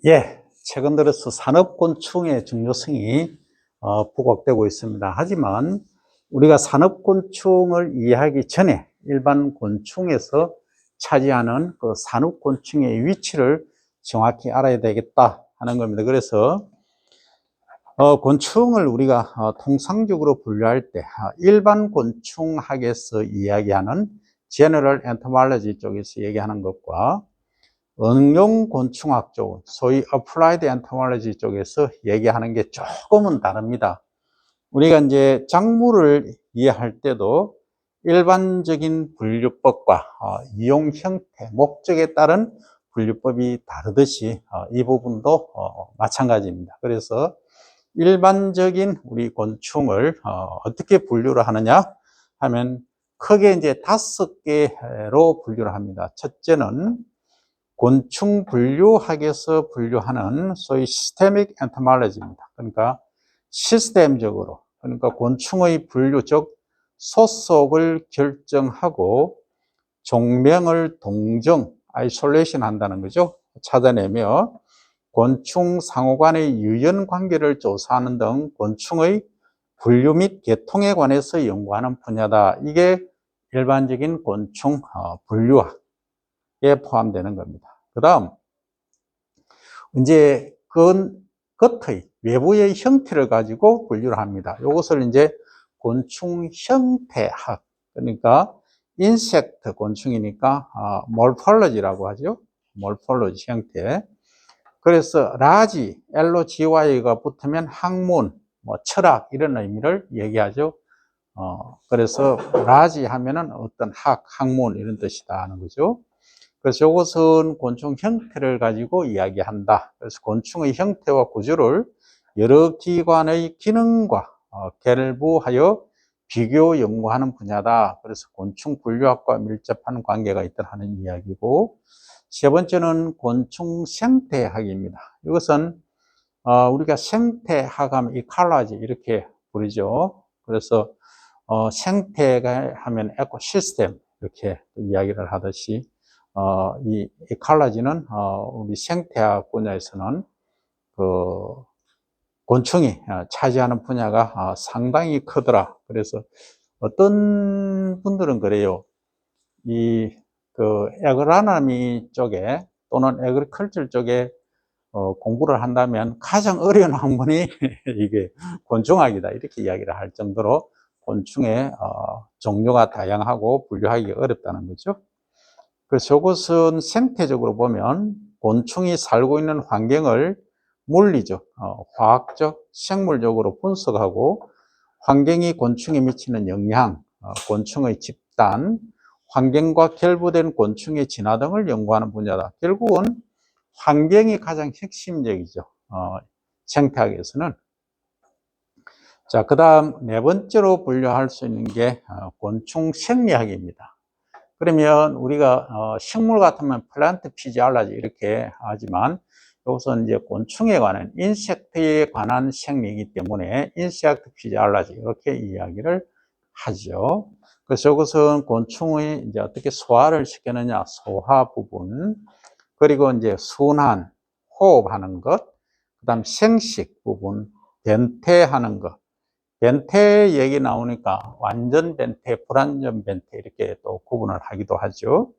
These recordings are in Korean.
예, 최근 들어서 산업곤충의 중요성이 부각되고 있습니다. 하지만 우리가 산업곤충을 이해하기 전에 일반 곤충에서 차지하는 그 산업곤충의 위치를 정확히 알아야 되겠다 하는 겁니다. 그래서 곤충을 우리가 통상적으로 분류할 때 일반 곤충학에서 이야기하는 General Entomology 쪽에서 얘기하는 것과 응용 곤충학 쪽, 소위 Applied Entomology 쪽에서 얘기하는 게 조금은 다릅니다. 우리가 이제 작물을 이해할 때도 일반적인 분류법과 이용 형태, 목적에 따른 분류법이 다르듯이 이 부분도 마찬가지입니다. 그래서 일반적인 우리 곤충을 어떻게 분류를 하느냐 하면 크게 이제 5개로 분류를 합니다. 첫째는 곤충 분류학에서 분류하는 소위 시스테믹 엔토몰로지입니다. 그러니까 시스템적으로, 그러니까 곤충의 분류, 즉 소속을 결정하고 종명을 동정, 아이솔레이션 한다는 거죠. 찾아내며 곤충 상호 간의 유연 관계를 조사하는 등 곤충의 분류 및 계통에 관해서 연구하는 분야다. 이게 일반적인 곤충 분류학에 포함되는 겁니다. 그 다음, 이제 겉의 외부의 형태를 가지고 분류를 합니다. 이것을 이제 곤충 형태학, 그러니까 인섹트 곤충이니까 몰폴로지라고 하죠. 몰폴로지 형태. 그래서 라지, LOGY가 붙으면 학문, 뭐 철학 이런 의미를 얘기하죠. 그래서 라지 하면은 어떤 학문 이런 뜻이다 하는 거죠. 그래서 이것은 곤충 형태를 가지고 이야기한다. 그래서 곤충의 형태와 구조를 여러 기관의 기능과 결부하여 비교 연구하는 분야다. 그래서 곤충 분류학과 밀접한 관계가 있다 하는 이야기고, 세 번째는 곤충 생태학입니다. 이것은 우리가 생태학하면 이칼라지 이렇게 부르죠. 그래서 생태가 하면 에코시스템 이렇게 이야기를 하듯이 이 이칼라지는 우리 생태학 분야에서는 그 곤충이 차지하는 분야가 상당히 크더라. 그래서 어떤 분들은 그래요. 에그라노미 쪽에 또는 에그리컬처 쪽에 공부를 한다면 가장 어려운 학문이 이게 곤충학이다. 이렇게 이야기를 할 정도로 곤충의 종류가 다양하고 분류하기 어렵다는 거죠. 그래서 이것은 생태적으로 보면 곤충이 살고 있는 환경을 물리적, 화학적, 생물적으로 분석하고 환경이 곤충에 미치는 영향, 곤충의 집단, 환경과 결부된 곤충의 진화 등을 연구하는 분야다. 결국은 환경이 가장 핵심적이죠. 생태학에서는. 자, 그 다음 네 번째로 분류할 수 있는 게 곤충 생리학입니다. 그러면 우리가 식물 같으면 플란트 피지올로지 이렇게 하지만 이것은 이제 곤충에 관한 인섹트에 관한 생리이기 때문에 인섹트 피지올로지 이렇게 이야기를 하죠. 그래서 이것은 곤충의 이제 어떻게 소화를 시키느냐 소화 부분, 그리고 이제 순환 호흡하는 것, 그다음 생식 부분, 변태하는 것. 변태 얘기 나오니까 완전 변태, 불완전 변태 이렇게 또 구분을 하기도 하죠.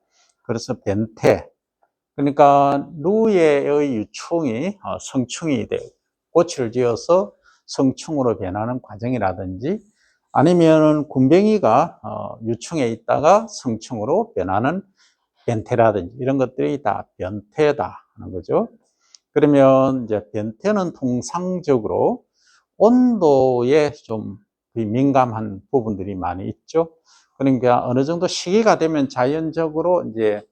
그래서 변태, 그러니까 누에의 유충이 성충이 되고 꽃을 지어서 성충으로 변하는 과정이라든지 아니면 군뱅이가 유충에 있다가 성충으로 변하는 변태라든지 이런 것들이 다 변태다 하는 거죠. 그러면 이제 변태는 통상적으로 온도에 좀 민감한 부분들이 많이 있죠. 그러니까 어느 정도 시기가 되면 자연적으로 이제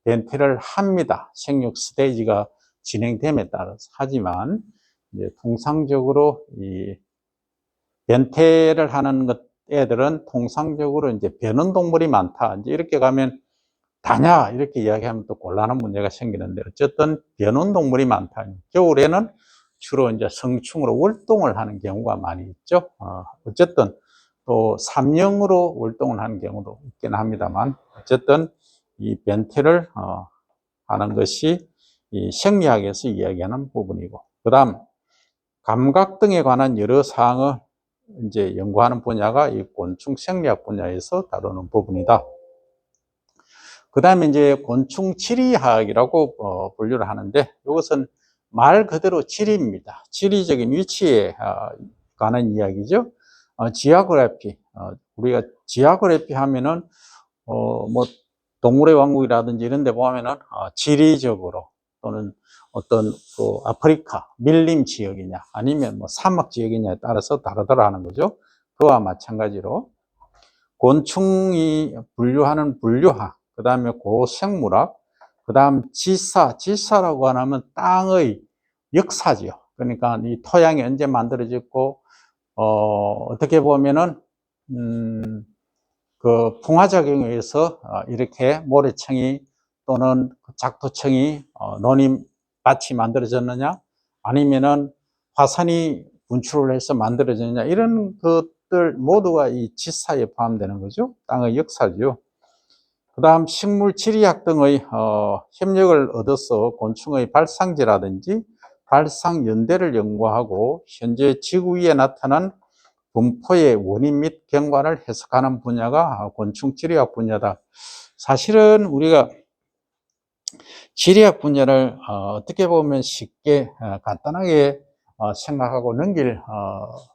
변태를 합니다. 생육 스테이지가 진행됨에 따라서. 하지만 이제 통상적으로 이 변태를 하는 애들은 통상적으로 이제 변온 동물이 많다. 이제 이렇게 가면 다냐 이렇게 이야기하면 또 곤란한 문제가 생기는데 어쨌든 변온 동물이 많다. 겨울에는 주로 이제 성충으로 월동을 하는 경우가 많이 있죠. 어쨌든 또 삼령으로 월동을 하는 경우도 있긴 합니다만 어쨌든 이 변태를 하는 것이 이 생리학에서 이야기하는 부분이고, 그 다음 감각 등에 관한 여러 사항을 이제 연구하는 분야가 이 곤충 생리학 분야에서 다루는 부분이다. 그 다음에 이제 곤충 지리학이라고 분류를 하는데, 이것은 말 그대로 지리입니다. 지리적인 위치에 관한 이야기죠. 지오그래피, 우리가 지오그래피 하면은 뭐 동물의 왕국이라든지 이런 데 보면은 지리적으로 또는 어떤 그 아프리카 밀림 지역이냐 아니면 뭐 사막 지역이냐에 따라서 다르더라 하는 거죠. 그와 마찬가지로 곤충이 분류하는 분류학, 그 다음에 고생물학, 그 다음 지사라고 하면 땅의 역사지요. 그러니까 이 토양이 언제 만들어졌고, 어떻게 보면은, 그 풍화작용에 의해서 이렇게 모래청이 또는 작토청이 논임밭이 만들어졌느냐, 아니면은 화산이 분출을 해서 만들어졌느냐, 이런 것들 모두가 이 지사에 포함되는 거죠. 땅의 역사죠. 그 다음 식물 지리학 등의 협력을 얻어서 곤충의 발상지라든지 발상 연대를 연구하고 현재 지구 위에 나타난 분포의 원인 및 경관을 해석하는 분야가 곤충 지리학 분야다. 사실은 우리가 지리학 분야를 어떻게 보면 쉽게 간단하게 생각하고 넘길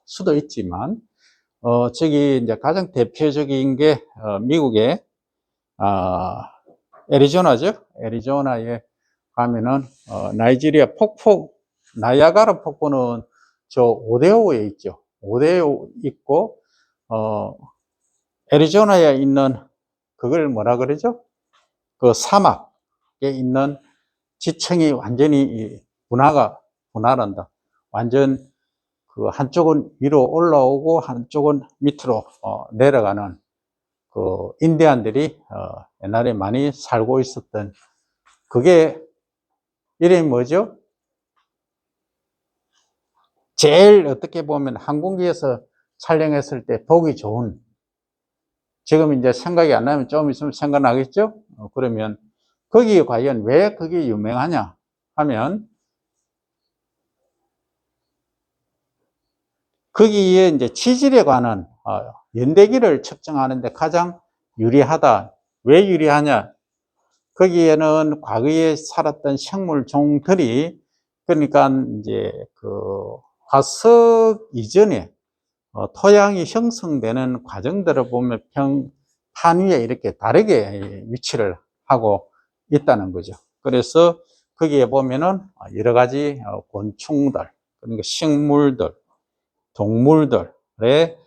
수도 있지만, 저기 이제 가장 대표적인 게 미국의 애리조나죠. 애리조나에 가면은 나이지리아 폭포, 나이아가라 폭포는 저 오데오에 있죠. 오데오 있고 애리조나에 있는 그걸 뭐라 그러죠? 그 사막에 있는 지층이 완전히 분화한다. 완전 그 한쪽은 위로 올라오고 한쪽은 밑으로 내려가는 그 인디안들이 옛날에 많이 살고 있었던, 그게 이름이 뭐죠? 제일 어떻게 보면 항공기에서 촬영했을 때 보기 좋은, 지금 이제 생각이 안 나면 좀 있으면 생각나겠죠? 그러면 거기에 과연 왜 그게 유명하냐 하면, 거기에 이제 지질에 관한 연대기를 측정하는데 가장 유리하다. 왜 유리하냐? 거기에는 과거에 살았던 생물 종들이, 그러니까 이제 그 화석 이전에 토양이 형성되는 과정들을 보면 판 위에 이렇게 다르게 위치를 하고 있다는 거죠. 그래서 거기에 보면은 여러 가지 곤충들, 그러니까 식물들, 동물들의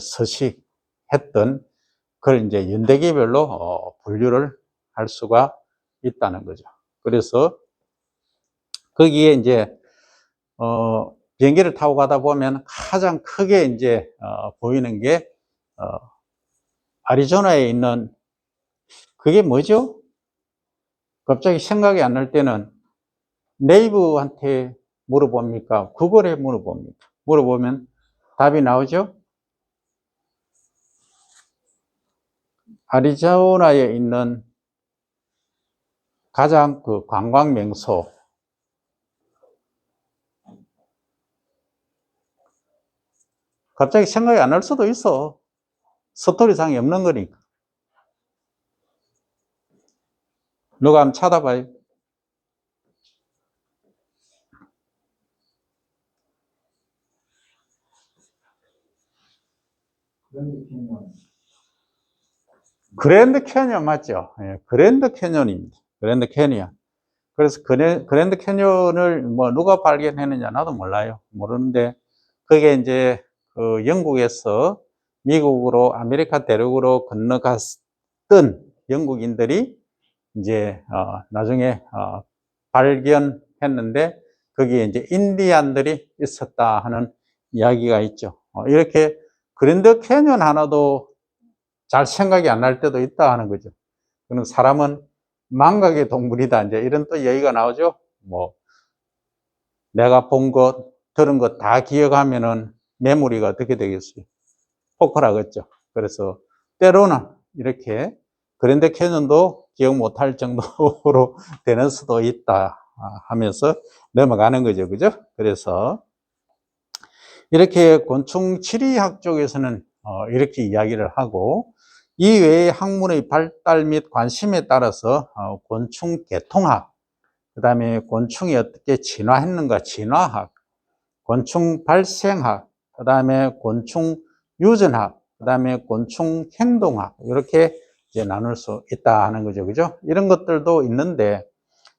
서식했던 그걸 이제 연대기별로 분류를 할 수가 있다는 거죠. 그래서 거기에 이제 비행기를 타고 가다 보면 가장 크게 이제 보이는 게 애리조나에 있는, 그게 뭐죠? 갑자기 생각이 안 날 때는 네이버한테 물어봅니까? 구글에 물어봅니까? 물어보면 답이 나오죠? 애리조나에 있는 가장 그 관광 명소, 갑자기 생각이 안 날 수도 있어. 스토리상이 없는 거니까. 누가 한번 찾아봐요. 그랜드 캐니언 맞죠? 예, 그랜드 캐니언입니다. 그랜드 캐니언. 그래서 그랜드 캐니언을 뭐 누가 발견했느냐 나도 몰라요. 모르는데 그게 이제 그 영국에서 미국으로 아메리카 대륙으로 건너갔던 영국인들이 이제 나중에 발견했는데 거기에 이제 인디안들이 있었다 하는 이야기가 있죠. 이렇게 그랜드 캐니언 하나도 잘 생각이 안 날 때도 있다 하는 거죠. 그럼 사람은 망각의 동물이다, 이제 이런 또 얘기가 나오죠. 뭐 내가 본 것, 들은 것 다 기억하면은 메모리가 어떻게 되겠어요? 폭발하겠죠. 그래서 때로는 이렇게 그랜드 캐년도 기억 못할 정도로 되는 수도 있다 하면서 넘어가는 거죠. 그죠? 그래서 이렇게 곤충 지리학 쪽에서는 이렇게 이야기를 하고, 이 외에 학문의 발달 및 관심에 따라서 곤충 계통학, 그 다음에 곤충이 어떻게 진화했는가 진화학, 곤충 발생학, 그 다음에 곤충 유전학, 그 다음에 곤충 행동학, 이렇게 이제 나눌 수 있다 하는 거죠. 그죠? 이런 것들도 있는데,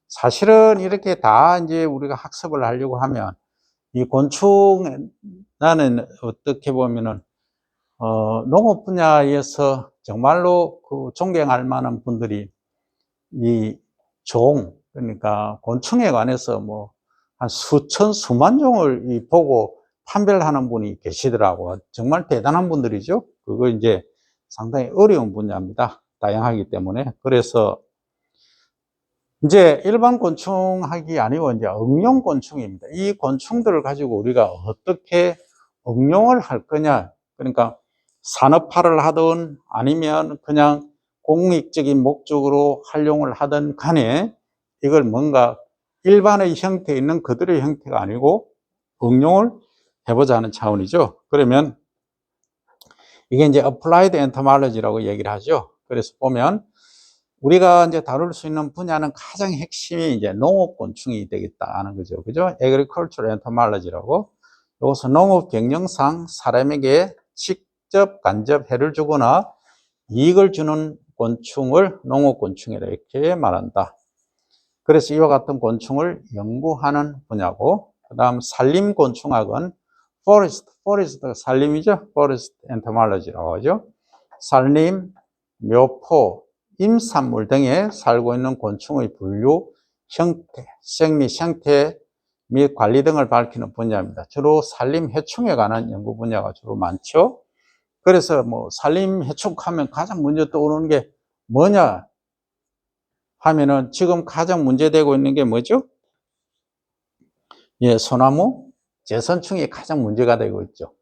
사실은 이렇게 다 이제 우리가 학습을 하려고 하면, 이 곤충, 나는 어떻게 보면은, 농업 분야에서 정말로 그 존경할 만한 분들이 이 그러니까 곤충에 관해서 뭐, 한 수천, 수만 종을 보고 판별을 하는 분이 계시더라고요. 정말 대단한 분들이죠. 그거 이제 상당히 어려운 분야입니다. 다양하기 때문에. 그래서 이제 일반 곤충학이 아니고 이제 응용 곤충입니다. 이 곤충들을 가지고 우리가 어떻게 응용을 할 거냐. 그러니까 산업화를 하든 아니면 그냥 공익적인 목적으로 활용을 하든 간에 이걸 뭔가 일반의 형태에 있는 그들의 형태가 아니고 응용을 해보자는 차원이죠. 그러면 이게 이제 applied entomology라고 얘기를 하죠. 그래서 보면 우리가 이제 다룰 수 있는 분야는 가장 핵심이 이제 농업곤충이 되겠다 하는 거죠. 그죠? Agricultural Entomology라고. 여기서 농업 경영상 사람에게 직접 간접 해를 주거나 이익을 주는 곤충을 농업곤충이라 이렇게 말한다. 그래서 이와 같은 곤충을 연구하는 분야고, 그 다음 산림곤충학은 forest 산림이죠. forest entomology라고 하죠. 산림, 묘포, 임산물 등에 살고 있는 곤충의 분류, 형태, 생리 형태 및 관리 등을 밝히는 분야입니다. 주로 산림 해충에 관한 연구 분야가 주로 많죠. 그래서 뭐 산림 해충하면 가장 먼저 떠오르는 게 뭐냐 하면은 지금 가장 문제되고 있는 게 뭐죠? 예, 소나무 제선충이 가장 문제가 되고 있죠.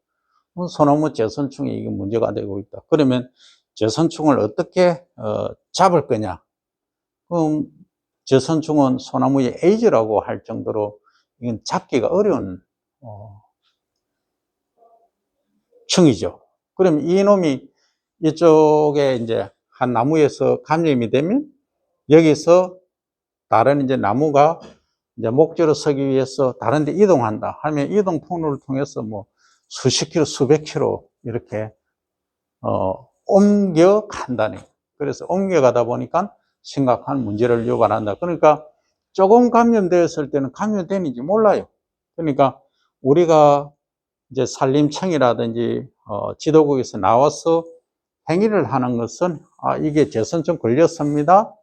소나무 제선충이 이게 문제가 되고 있다. 그러면 제선충을 어떻게 잡을 거냐? 그럼 제선충은 소나무의 에이즈라고 할 정도로 이건 잡기가 어려운 충이죠. 그럼 이놈이 이쪽에 이제 한 나무에서 감염이 되면 여기서 다른 이제 나무가 이제 목재로 서기 위해서 다른 데 이동한다 하면 이동 통로를 통해서 뭐 수십 킬로, 수백 킬로 이렇게 옮겨간다니. 그래서 옮겨가다 보니까 심각한 문제를 유발한다. 그러니까 조금 감염되었을 때는 감염되는지 몰라요. 그러니까 우리가 이제 산림청이라든지 지도국에서 나와서 행위를 하는 것은 이게 제선충 걸렸습니다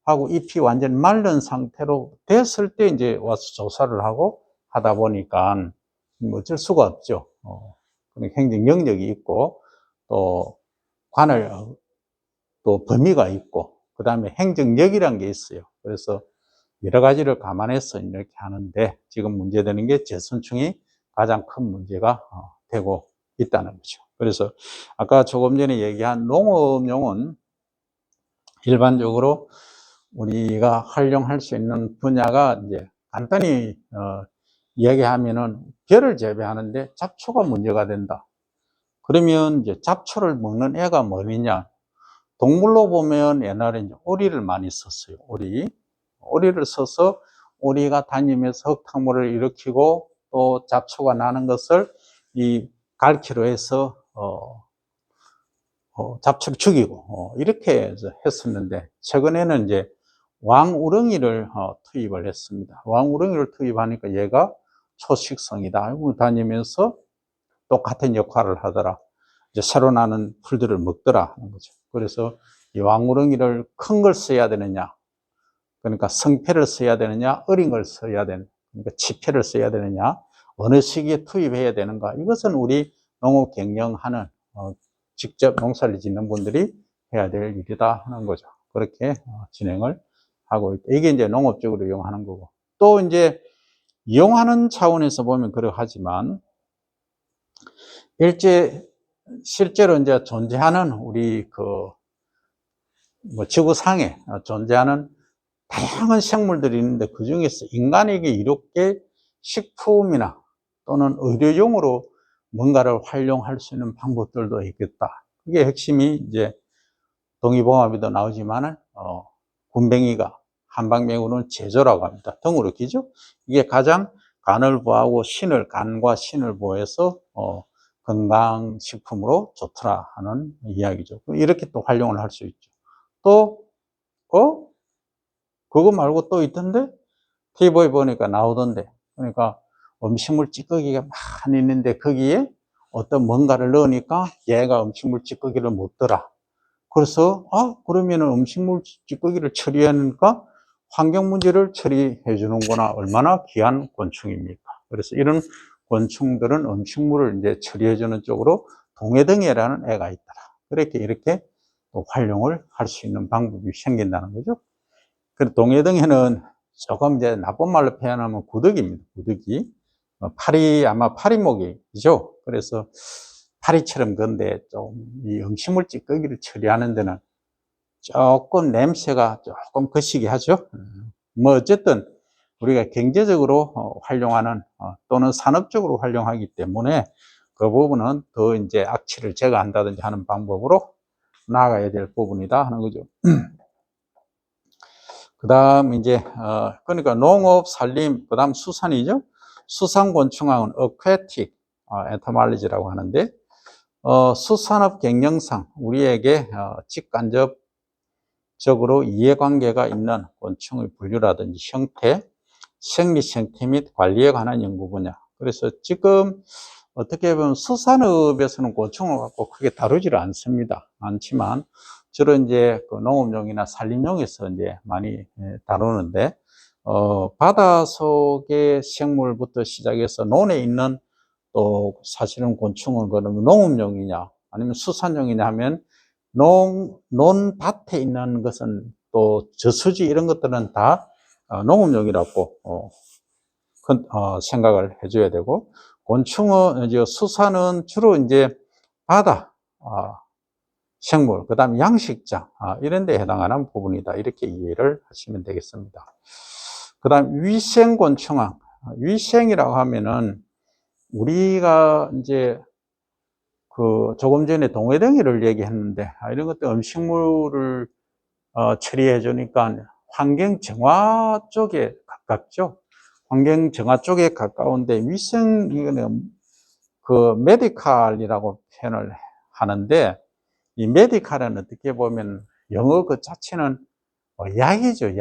하고 잎이 완전 마른 상태로 됐을 때 이제 와서 조사를 하고 하다 보니까 어쩔 수가 없죠. 행정 영역이 있고 또 관할 또 범위가 있고 그 다음에 행정력이라는 게 있어요. 그래서 여러 가지를 감안해서 이렇게 하는데 지금 문제되는 게 제선충이 가장 큰 문제가 되고 있다는 거죠. 그래서 아까 조금 전에 얘기한 농업용은 일반적으로 우리가 활용할 수 있는 분야가 이제 간단히 이야기하면은 벼를 재배하는데 잡초가 문제가 된다. 그러면 이제 잡초를 먹는 애가 뭐냐? 동물로 보면 옛날에 이제 오리를 많이 썼어요. 오리를 써서 오리가 다니면서 흙탕물을 일으키고 또 잡초가 나는 것을 이 갈퀴로 해서 잡초를 죽이고 이렇게 했었는데 최근에는 이제 왕우렁이를 투입을 했습니다. 왕우렁이를 투입하니까 얘가 초식성이다 알고 다니면서 똑같은 역할을 하더라. 이제 새로 나는 풀들을 먹더라 하는 거죠. 그래서 이 왕우렁이를 큰 걸 써야 되느냐, 그러니까 성패를 써야 되느냐, 어린 걸 써야 되느냐, 그러니까 치패를 써야 되느냐, 어느 시기에 투입해야 되는가. 이것은 우리 농업 경영하는 직접 농사를 짓는 분들이 해야 될 일이다 하는 거죠. 그렇게 진행을 하고 있다. 이게 이제 농업적으로 이용하는 거고. 또 이제 이용하는 차원에서 보면 그러하지만 실제로 이제 존재하는 우리 뭐 지구상에 존재하는 다양한 생물들이 있는데 그 중에서 인간에게 이롭게 식품이나 또는 의료용으로 뭔가를 활용할 수 있는 방법들도 있겠다. 그게 핵심이 이제 동의보감에도 나오지만은 군뱅이가 한방맹으로는 제조라고 합니다. 등으로 기죠. 이게 가장 간을 보호하고 간과 신을 보호해서 건강식품으로 좋더라 하는 이야기죠. 이렇게 또 활용을 할 수 있죠. 또 그거 말고 또 있던데 TV에 보니까 나오던데, 그러니까 음식물 찌꺼기가 많이 있는데 거기에 어떤 뭔가를 넣으니까 얘가 음식물 찌꺼기를 못 더라. 그래서 그러면은 음식물 찌꺼기를 처리하니까 환경 문제를 처리해 주는구나. 얼마나 귀한 곤충입니까? 그래서 이런 곤충들은 음식물을 이제 처리해 주는 쪽으로 동해등해라는 애가 있더라. 이렇게 또 활용을 할 수 있는 방법이 생긴다는 거죠. 그 동해등해는 조금 이제 나쁜 말로 표현하면 구더기입니다. 구더기. 아마 파리목이죠. 그래서 파리처럼 건데 좀 이 음식물 찌꺼기를 처리하는 데는 조금 냄새가 조금 거시기 하죠. 뭐 어쨌든 우리가 경제적으로 활용하는 또는 산업적으로 활용하기 때문에 그 부분은 더 이제 악취를 제거한다든지 하는 방법으로 나아가야 될 부분이다 하는 거죠. 그 다음 이제 그러니까 농업, 산림, 그 다음 수산이죠. 수산곤충학은 aquatic entomology라고 하는데 수산업 경영상 우리에게 직간접적으로 이해관계가 있는 곤충의 분류라든지 형태, 생리 형태 및 관리에 관한 연구 분야. 그래서 지금 어떻게 보면 수산업에서는 곤충을 갖고 크게 다루지를 않지만 주로 이제 그 농업용이나 산림용에서 이제 많이 다루는데 바다 속의 생물부터 시작해서 논에 있는 또 사실은 곤충은 그러면 농업용이냐 아니면 수산용이냐 하면 논밭에 있는 것은 또 저수지 이런 것들은 다 농업용이라고 생각을 해줘야 되고 곤충은 이제 수산은 주로 이제 바다 생물, 그 다음 양식장 이런 데 해당하는 부분이다 이렇게 이해를 하시면 되겠습니다. 그 다음 위생곤충학 위생이라고 하면은 우리가 이제 그 조금 전에 동해등해를 얘기했는데 이런 것도 음식물을 처리해 주니까 환경 정화 쪽에 가깝죠. 환경 정화 쪽에 가까운데 위생 이거는 그 메디칼이라고 표현을 하는데 이 메디칼은 어떻게 보면 영어 그 자체는 약이죠.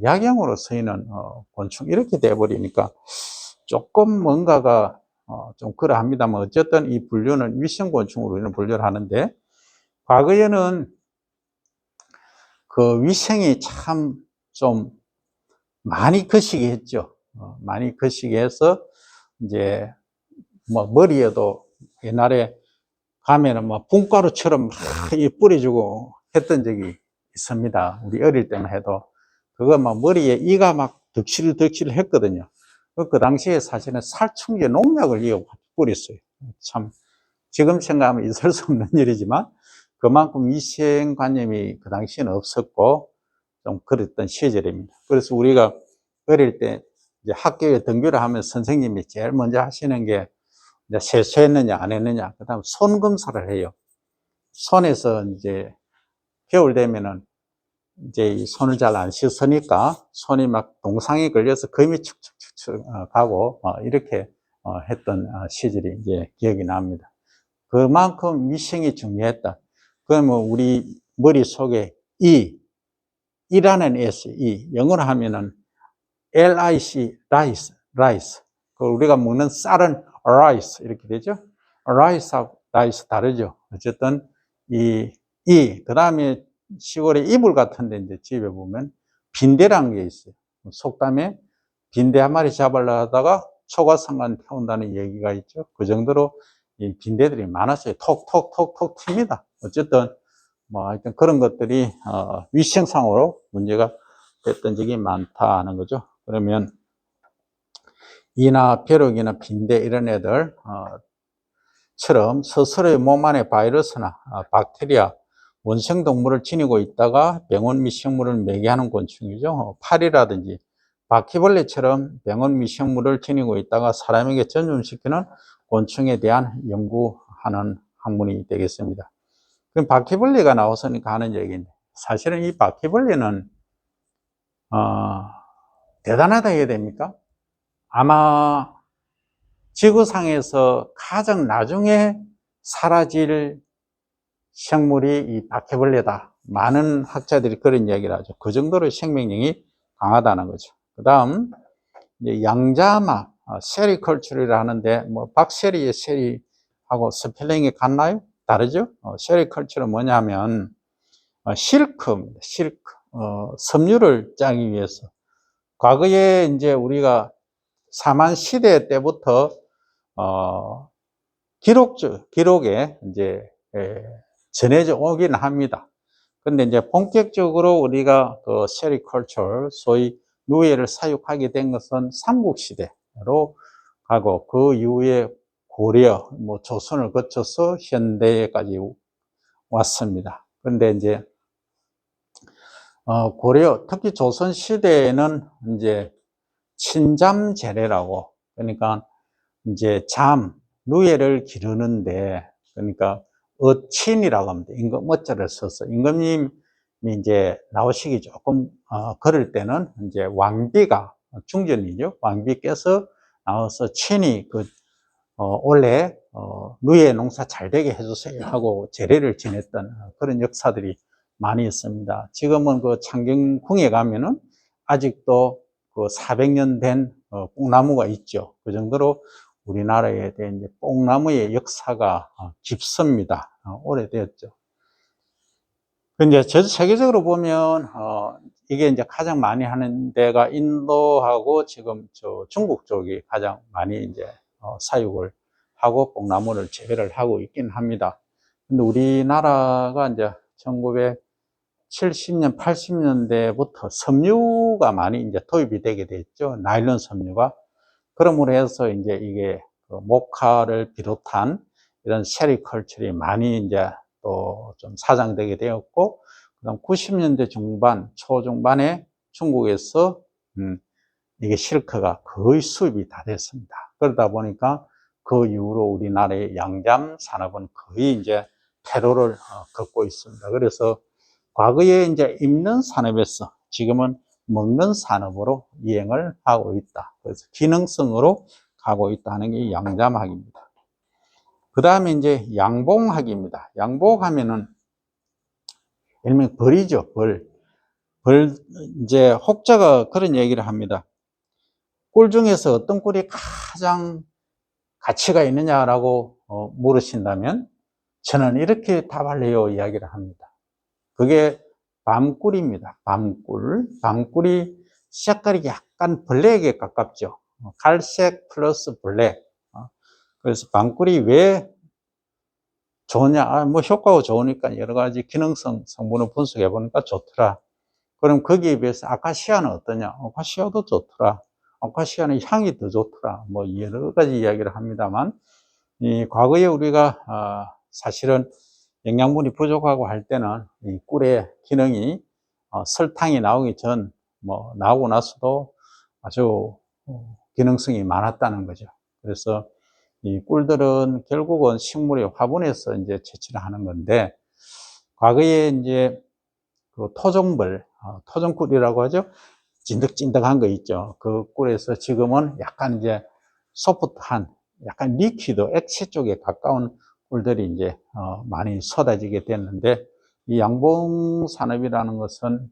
약용으로 쓰이는 곤충 이렇게 돼 버리니까 조금 뭔가가 좀 그러합니다만 어쨌든 이 분류는 위생곤충으로 우리는 분류를 하는데 과거에는 그 위생이 참 좀 많이 거시기 했죠. 많이 거시기 해서 이제 뭐 머리에도 옛날에 가면은 뭐 분가루처럼 막 뿌려주고 했던 적이 있습니다. 우리 어릴 때만 해도 그거 막 머리에 이가 막 덕실덕실 했거든요. 그 당시에 사실은 살충제 농약을 이어 뿌렸어요. 참 지금 생각하면 있을 수 없는 일이지만 그만큼 위생관념이 그 당시에는 없었고 좀 그랬던 시절입니다. 그래서 우리가 어릴 때 이제 학교에 등교를 하면 선생님이 제일 먼저 하시는 게 이제 세수했느냐 안 했느냐 그 다음 손 검사를 해요. 손에서 이제 겨울 되면은 이제 이 손을 잘 안 씻으니까 손이 막 동상에 걸려서 금이 축축축축 가고 이렇게 했던 시절이 이제 기억이 납니다. 그만큼 위생이 중요했다. 그러면 우리 머릿속에 이라는 S, 영어로 하면은 LIC, rice. 그 우리가 먹는 쌀은 rice 이렇게 되죠. rice하고 rice 다르죠. 어쨌든 그 다음에 시골에 이불 같은데 이제 집에 보면 빈대라는 게 있어요. 속담에 빈대 한 마리 잡으려 하다가 초가상관 태운다는 얘기가 있죠. 그 정도로 이 빈대들이 많았어요. 톡톡톡톡 튑니다. 어쨌든 뭐 하여튼 그런 것들이 위생상으로 문제가 됐던 적이 많다는 거죠. 그러면 이나 벼룩이나 빈대 이런 애들 처럼 스스로의 몸 안에 바이러스나 박테리아 원생동물을 지니고 있다가 병원 및 식물을 매개하는 곤충이죠. 파리라든지 바퀴벌레처럼 병원 및 식물을 지니고 있다가 사람에게 전염시키는 곤충에 대한 연구하는 학문이 되겠습니다. 그럼 바퀴벌레가 나왔으니까 하는 얘기인데, 사실은 이 바퀴벌레는 대단하다 해야 됩니까? 아마 지구상에서 가장 나중에 사라질 생물이 이 바퀴벌레다. 많은 학자들이 그런 이야기를 하죠. 그 정도로 생명력이 강하다는 거죠. 그 다음, 양자마, 세리컬처를 하는데, 뭐, 박세리의 세리하고 스펠링이 같나요? 다르죠? 세리컬처는 뭐냐면, 실크입니다. 실크. 섬유를 짜기 위해서. 과거에 이제 우리가 사만 시대 때부터, 기록에 이제, 전해져 오긴 합니다. 근데 이제 본격적으로 우리가 그 세리컬처, 소위 누에를 사육하게 된 것은 삼국시대로 가고, 그 이후에 고려, 뭐 조선을 거쳐서 현대까지 왔습니다. 그런데 이제 고려, 특히 조선 시대에는 이제 친잠제례라고, 그러니까 이제 누에를 기르는데, 그러니까 어친이라고 합니다. 임금 어자를 써서 임금님이 이제 나오시기 조금 그럴 때는 이제 왕비가 중전이죠. 왕비께서 나와서 친히 원래 누에 농사 잘 되게 해주세요 하고 제례를 지냈던 그런 역사들이 많이 있습니다. 지금은 그 창경궁에 가면은 아직도 그 400년 된 뽕나무가 있죠. 그 정도로 우리나라에 대한 이제 뽕나무의 역사가 깊습니다. 오래되었죠. 근데 전 세계적으로 보면 이게 이제 가장 많이 하는 데가 인도하고 지금 저 중국 쪽이 가장 많이 이제 사육을 하고 뽕나무를 재배를 하고 있긴 합니다. 근데 우리나라가 이제 1970년, 80년대부터 섬유가 많이 이제 도입이 되게 됐죠. 나일론 섬유가. 그러므로 해서 이제 이게 목화를 비롯한 이런 세리컬처리 많이 이제 또 좀 사장되게 되었고, 그다음 90년대 중반, 초중반에 중국에서 이게 실크가 거의 수입이 다 됐습니다. 그러다 보니까 그 이후로 우리나라의 양잠 산업은 거의 이제 퇴로를 걷고 있습니다. 그래서 과거에 이제 입는 산업에서 지금은 먹는 산업으로 이행을 하고 있다. 그래서 기능성으로 가고 있다는 게 양잠학입니다. 그 다음에 이제 양봉학입니다. 양봉하면은 일명 벌이죠, 벌. 이제 혹자가 그런 얘기를 합니다. 꿀 중에서 어떤 꿀이 가장 가치가 있느냐라고 물으신다면 저는 이렇게 답을 해요 이야기를 합니다. 그게 밤꿀입니다. 밤꿀. 밤꿀이 색깔이 약간 블랙에 가깝죠. 갈색 플러스 블랙. 그래서 밤꿀이 왜 좋으냐? 뭐 효과가 좋으니까 여러 가지 기능성 성분을 분석해 보니까 좋더라. 그럼 거기에 비해서 아카시아는 어떠냐? 아카시아도 좋더라. 아카시아는 향이 더 좋더라. 뭐 여러 가지 이야기를 합니다만, 이 과거에 우리가 사실은 영양분이 부족하고 할 때는 이 꿀의 기능이 설탕이 나오기 전, 뭐 나오고 나서도 아주 기능성이 많았다는 거죠. 그래서 이 꿀들은 결국은 식물의 화분에서 이제 채취를 하는 건데, 과거에 이제 그 토종꿀이라고 하죠. 찐득찐득한 거 있죠. 그 꿀에서 지금은 약간 이제 소프트한, 약간 리퀴드, 액체 쪽에 가까운 꿀들이 이제 많이 쏟아지게 됐는데, 이 양봉 산업이라는 것은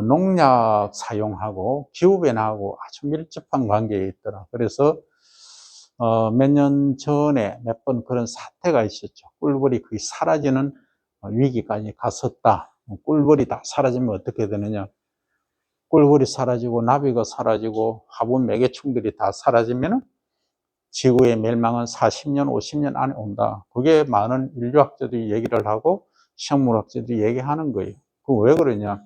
농약 사용하고 기후변화하고 아주 밀접한 관계에 있더라. 그래서 몇 년 전에 몇 번 그런 사태가 있었죠. 꿀벌이 거의 사라지는 위기까지 갔었다. 꿀벌이 다 사라지면 어떻게 되느냐? 꿀벌이 사라지고 나비가 사라지고 화분 매개충들이 다 사라지면 지구의 멸망은 40년, 50년 안에 온다. 그게 많은 인류학자들이 얘기를 하고 생물학자들이 얘기하는 거예요. 그 왜 그러냐?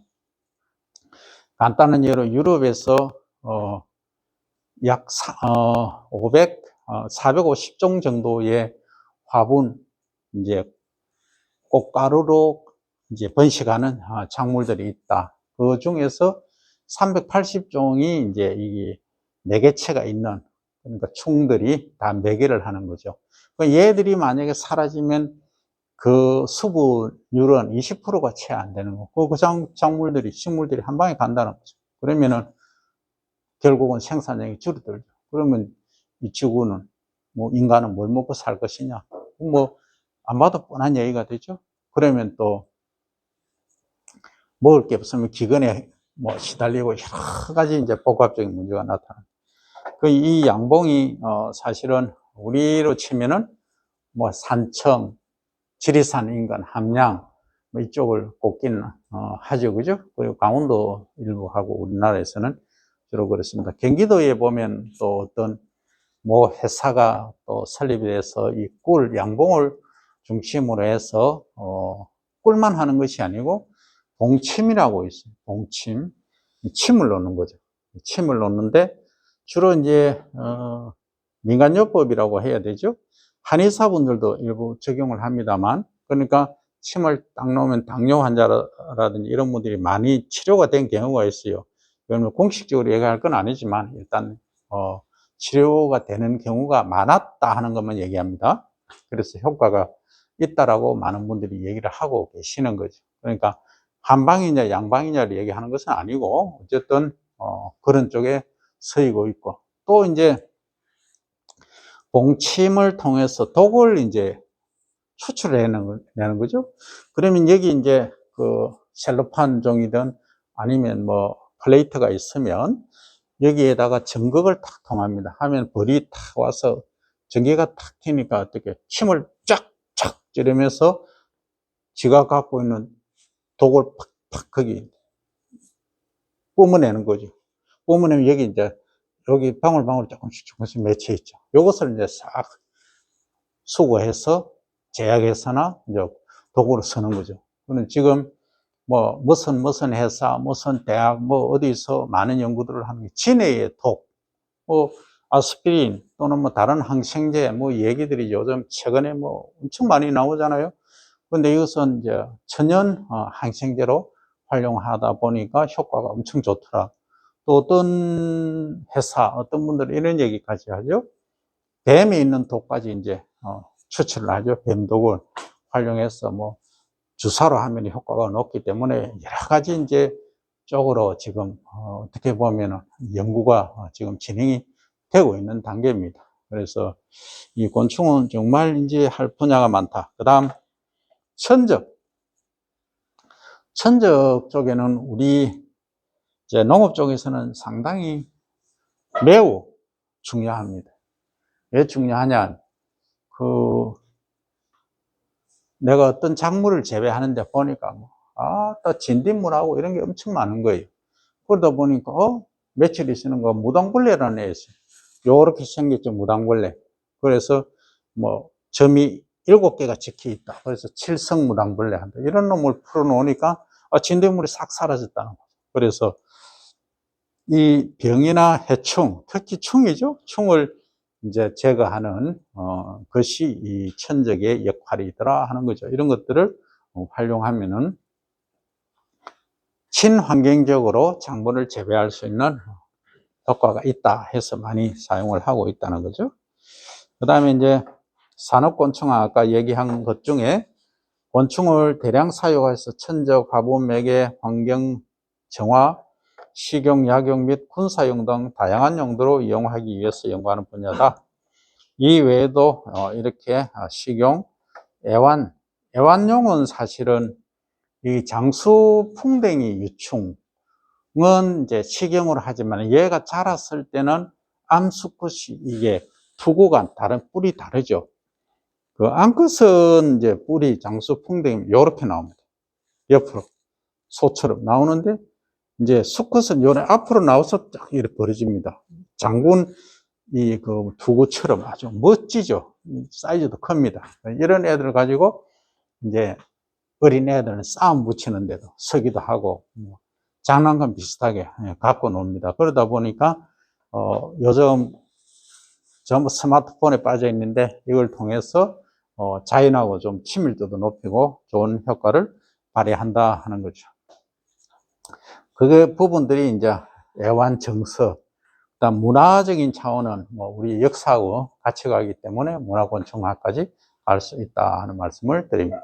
간단한 예로 유럽에서 약 450종 정도의 화분, 이제 꽃가루로 이제 번식하는 작물들이 있다. 그 중에서 380종이 이제 이 매개체가 있는, 그러니까 충들이 다 매개를 하는 거죠. 얘들이 만약에 사라지면 그 수분율은 20%가 채 안 되는 거고, 그 작물들이, 식물들이 한 방에 간다는 거죠. 그러면은 결국은 생산량이 줄어들죠. 그러면 이 지구는, 뭐 인간은 뭘 먹고 살 것이냐? 뭐 안 봐도 뻔한 얘기가 되죠. 그러면 또 먹을 게 없으면 기근에 뭐 시달리고 여러 가지 이제 복합적인 문제가 나타납니다. 이 양봉이 사실은 우리로 치면은 뭐 산청, 지리산 인근, 함양 뭐 이쪽을 꼽기는 하죠, 그죠? 그리고 강원도 일부하고 우리나라에서는 주로 그렇습니다. 경기도에 보면 또 어떤 뭐 회사가 또 설립이 돼서 이 꿀 양봉을 중심으로 해서 꿀만 하는 것이 아니고 봉침이라고 있어요. 봉침, 침을 놓는 거죠. 침을 놓는데 주로 이제 민간요법이라고 해야 되죠. 한의사분들도 일부 적용을 합니다만, 그러니까 침을 딱 놓으면 당뇨 환자라든지 이런 분들이 많이 치료가 된 경우가 있어요. 이건 공식적으로 얘기할 건 아니지만 일단 치료가 되는 경우가 많았다 하는 것만 얘기합니다. 그래서 효과가 있다라고 많은 분들이 얘기를 하고 계시는 거죠. 그러니까 한방이냐 양방이냐를 얘기하는 것은 아니고 어쨌든 그런 쪽에 서이고 있고, 또 이제 봉침을 통해서 독을 이제 추출해내는 거죠. 그러면 여기 이제 그 셀로판 종이든 아니면 뭐 플레이트가 있으면 여기에다가 전극을 탁 통합니다. 하면 불이 탁 와서 전기가 탁 튀니까 어떻게 침을 쫙쫙 찌르면서 지가 갖고 있는 독을 팍팍 거기 뿜어내는 거죠. 뿜어내면 여기 이제 여기 방울방울 조금씩 맺혀 있죠. 요것을 이제 싹 수거해서 제약회사나 이제 도구로 쓰는 거죠. 그는 지금 뭐 무슨 회사, 무슨 대학, 뭐 어디서 많은 연구들을 하는 게 진해의 독, 뭐 아스피린 또는 뭐 다른 항생제 뭐 얘기들이 요즘 최근에 뭐 엄청 많이 나오잖아요. 근데 이것은 이제 천연 항생제로 활용하다 보니까 효과가 엄청 좋더라. 또 어떤 회사, 어떤 분들은 이런 얘기까지 하죠. 뱀에 있는 독까지 이제 추출을 하죠. 뱀독을 활용해서 뭐 주사로 하면 효과가 높기 때문에 여러 가지 이제 쪽으로 지금 어떻게 보면은 연구가 지금 진행이 되고 있는 단계입니다. 그래서 이 곤충은 정말 이제 할 분야가 많다. 그 다음 천적. 천적 쪽에는 우리 이제 농업 쪽에서는 상당히 매우 중요합니다. 왜 중요하냐? 내가 어떤 작물을 재배하는데 보니까 또 진딧물하고 이런 게 엄청 많은 거예요. 그러다 보니까 며칠 있으는 거 무당벌레라는 애 있어요. 요렇게 생겼죠, 무당벌레. 그래서 뭐 점이 7개가 적혀 있다. 그래서 칠성 무당벌레 한다. 이런 놈을 풀어놓으니까 진딧물이 싹 사라졌다는 거죠. 그래서 이 병이나 해충, 특히 충이죠. 충을 이제 제거하는 것이 이 천적의 역할이더라 하는 거죠. 이런 것들을 활용하면은 친환경적으로 작물을 재배할 수 있는 효과가 있다 해서 많이 사용을 하고 있다는 거죠. 그 다음에 이제 산업곤충, 아까 얘기한 것 중에 곤충을 대량 사용해서 천적, 화분, 매개, 환경 정화, 식용, 약용 및 군사용 등 다양한 용도로 이용하기 위해서 연구하는 분야다. 이 외에도 이렇게 식용, 애완용은 사실은 이 장수풍뎅이 유충은 이제 식용으로 하지만 얘가 자랐을 때는 암수컷이 이게 투구가 뿔이 다르죠. 그 암컷은 이제 뿔이 장수풍뎅이 이렇게 나옵니다. 옆으로 소처럼 나오는데 이제 수컷은 요래 앞으로 나와서 쫙 이렇게 벌어집니다. 장군 그 투구처럼 아주 멋지죠. 사이즈도 큽니다. 이런 애들을 가지고 이제 어린 애들은 싸움 붙이는데도 서기도 하고 장난감 비슷하게 갖고 놉니다. 그러다 보니까 요즘 전부 스마트폰에 빠져 있는데 이걸 통해서 자연하고 좀 친밀도도 높이고 좋은 효과를 발휘한다 하는 거죠. 그 부분들이 이제 애완정서, 그다음 문화적인 차원은 뭐 우리 역사하고 같이 가기 때문에 문화곤충학까지 갈 수 있다 하는 말씀을 드립니다.